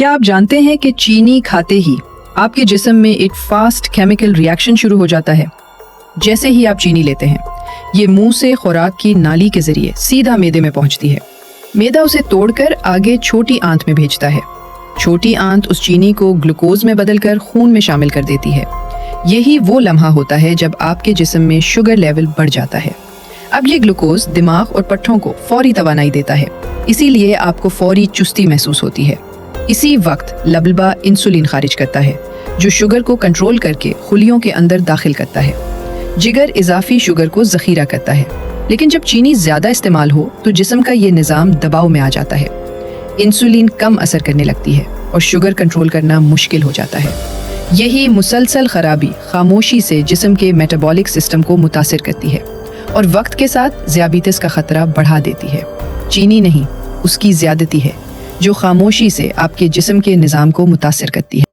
کیا آپ جانتے ہیں کہ چینی کھاتے ہی آپ کے جسم میں ایک فاسٹ کیمیکل ریاکشن شروع ہو جاتا ہے؟ جیسے ہی آپ چینی لیتے ہیں یہ منہ سے خوراک کی نالی کے ذریعے سیدھا معدے میں پہنچتی ہے۔ معدہ اسے توڑ کر آگے چھوٹی آنت میں بھیجتا ہے۔ چھوٹی آنت اس چینی کو گلوکوز میں بدل کر خون میں شامل کر دیتی ہے۔ یہی وہ لمحہ ہوتا ہے جب آپ کے جسم میں شوگر لیول بڑھ جاتا ہے۔ اب یہ گلوکوز دماغ اور پٹھوں کو فوری توانائی دیتا ہے، اسی لیے آپ کو فوری چستی محسوس ہوتی ہے۔ اسی وقت لبلبا انسولین خارج کرتا ہے جو شوگر کو کنٹرول کر کے خلیوں کے اندر داخل کرتا ہے۔ جگر اضافی شوگر کو ذخیرہ کرتا ہے، لیکن جب چینی زیادہ استعمال ہو تو جسم کا یہ نظام دباؤ میں آ جاتا ہے۔ انسولین کم اثر کرنے لگتی ہے اور شوگر کنٹرول کرنا مشکل ہو جاتا ہے۔ یہی مسلسل خرابی خاموشی سے جسم کے میٹابولک سسٹم کو متاثر کرتی ہے اور وقت کے ساتھ ذیابیطس کا خطرہ بڑھا دیتی ہے۔ چینی نہیں، اس کی زیادتی ہے جو خاموشی سے آپ کے جسم کے نظام کو متاثر کرتی ہے۔